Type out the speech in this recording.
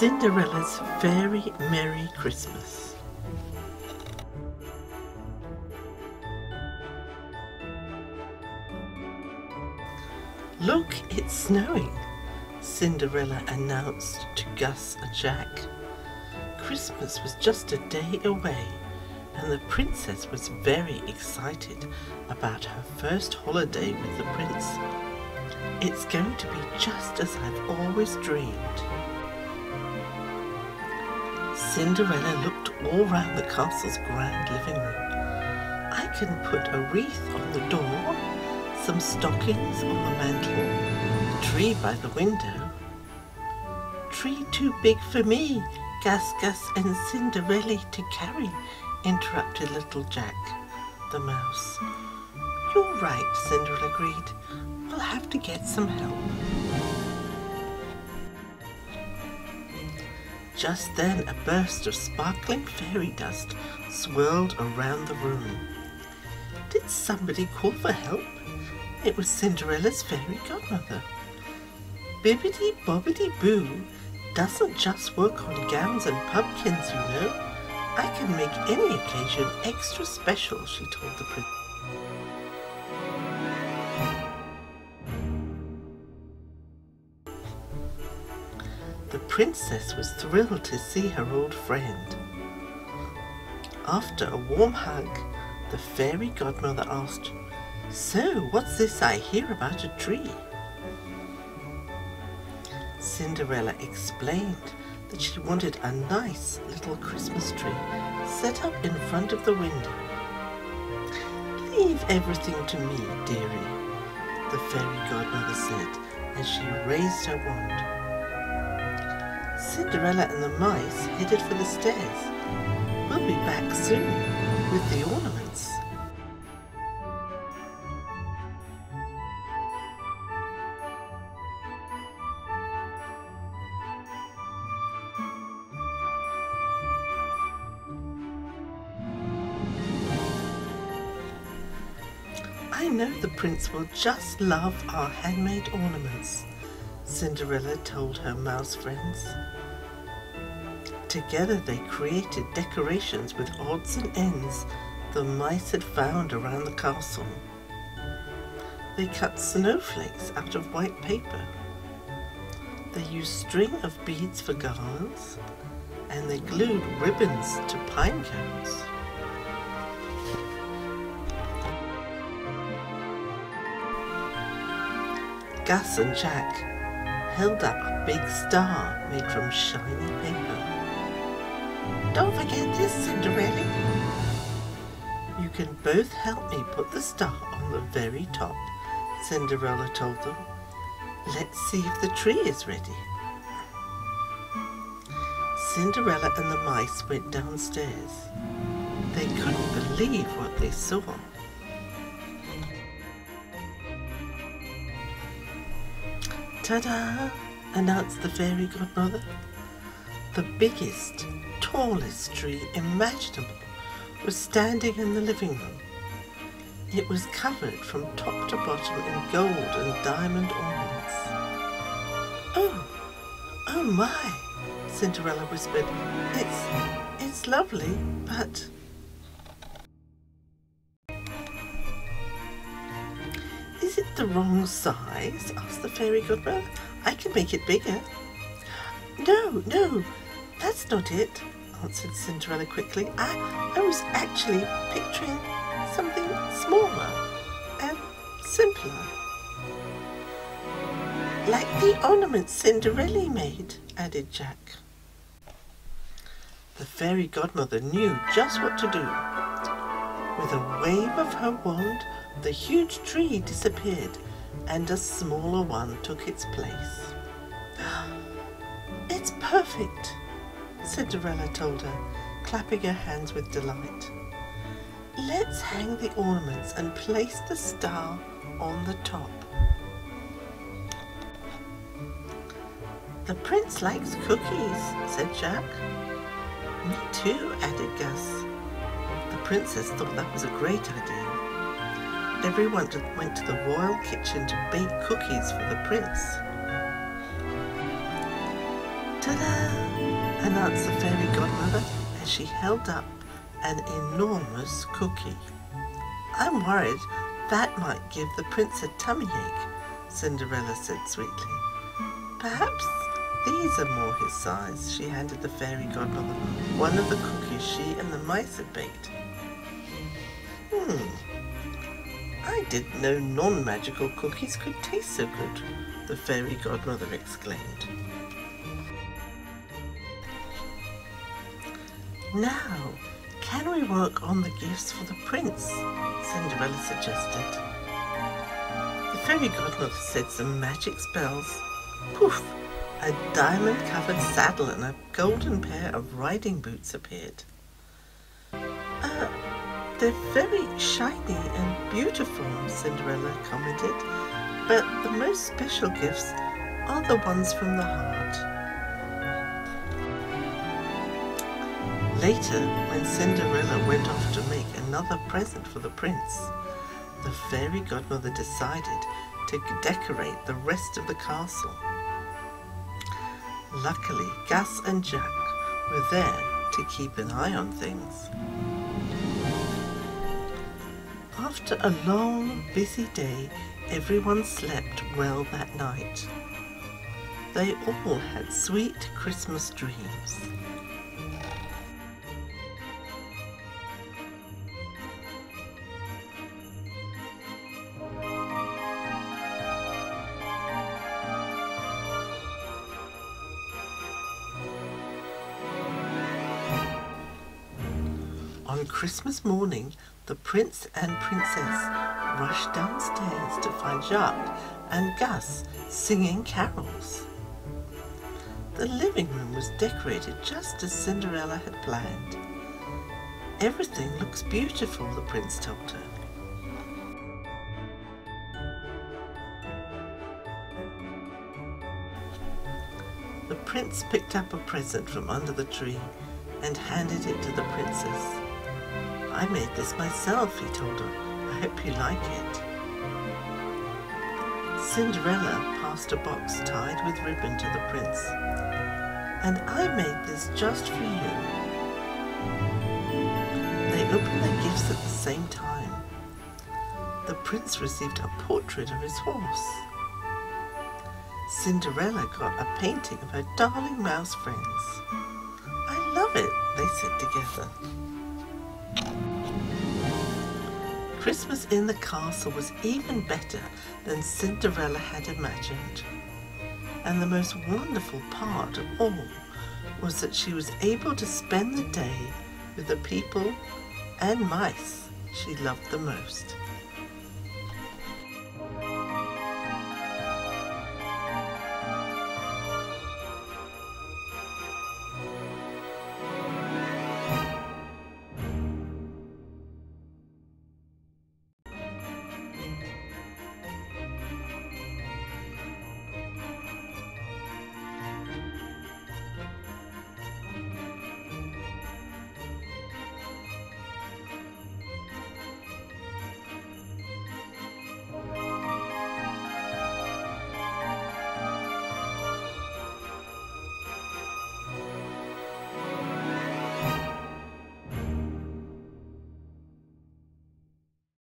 Cinderella's Very Merry Christmas. Look, it's snowing, Cinderella announced to Gus and Jack. Christmas was just a day away, and the princess was very excited about her first holiday with the prince. It's going to be just as I've always dreamed. Cinderella looked all round the castle's grand living room. I can put a wreath on the door, some stockings on the mantel, a tree by the window. Tree too big for me, Gus and Cinderella to carry, interrupted little Jack, the mouse. You're right, Cinderella agreed. We'll have to get some help. Just then a burst of sparkling fairy dust swirled around the room. Did somebody call for help? It was Cinderella's fairy godmother. Bibbidi bobbidi boo doesn't just work on gowns and pumpkins, you know. I can make any occasion extra special, she told the prince. The princess was thrilled to see her old friend. After a warm hug, the fairy godmother asked, "So, what's this I hear about a tree?" Cinderella explained that she wanted a nice little Christmas tree set up in front of the window. "Leave everything to me, dearie," the fairy godmother said as she raised her wand. Cinderella and the mice headed for the stairs. We'll be back soon with the ornaments. I know the prince will just love our handmade ornaments, Cinderella told her mouse friends. Together they created decorations with odds and ends the mice had found around the castle. They cut snowflakes out of white paper. They used string of beads for garlands, and they glued ribbons to pine cones. Gus and Jack held up a big star made from shiny paper. "Don't forget this, Cinderella. You can both help me put the star on the very top," Cinderella told them. "Let's see if the tree is ready." Cinderella and the mice went downstairs. They couldn't believe what they saw. "Ta-da!" announced the fairy godmother. The biggest, tallest tree imaginable was standing in the living room. It was covered from top to bottom in gold and diamond ornaments. Oh my," Cinderella whispered. It's lovely, but..." "Is it the wrong size?" asked the fairy godmother. "I can make it bigger." No, that's not it," answered Cinderella quickly. I was actually picturing something smaller and simpler. "Like the ornaments Cinderella made," added Jack. The fairy godmother knew just what to do. With a wave of her wand, the huge tree disappeared and a smaller one took its place. "It's perfect," Cinderella told her, clapping her hands with delight. "Let's hang the ornaments and place the star on the top." "The prince likes cookies," said Jack. "Me too," added Gus. The princess thought that was a great idea. Everyone went to the royal kitchen to bake cookies for the prince. "Ta-da!" announced the fairy godmother as she held up an enormous cookie. "I'm worried that might give the prince a tummy ache," Cinderella said sweetly. "Perhaps these are more his size." She handed the fairy godmother one of the cookies she and the mice had baked. "I didn't know non-magical cookies could taste so good," the fairy godmother exclaimed. "Now, can we work on the gifts for the prince?" Cinderella suggested. The fairy godmother said some magic spells. Poof! A diamond-covered saddle and a golden pair of riding boots appeared. "They're very shiny and beautiful," Cinderella commented, "but the most special gifts are the ones from the heart." Later, when Cinderella went off to make another present for the prince, the fairy godmother decided to decorate the rest of the castle. Luckily, Gus and Jack were there to keep an eye on things. After a long, busy day, everyone slept well that night. They all had sweet Christmas dreams. On Christmas morning, the prince and princess rushed downstairs to find Jacques and Gus singing carols. The living room was decorated just as Cinderella had planned. "Everything looks beautiful," the prince told her. The prince picked up a present from under the tree and handed it to the princess. "I made this myself," he told her. "I hope you like it." Cinderella passed a box tied with ribbon to the prince. "And I made this just for you." They opened their gifts at the same time. The prince received a portrait of his horse. Cinderella got a painting of her darling mouse friends. "I love it," they said together. Christmas in the castle was even better than Cinderella had imagined. And the most wonderful part of all was that she was able to spend the day with the people and mice she loved the most.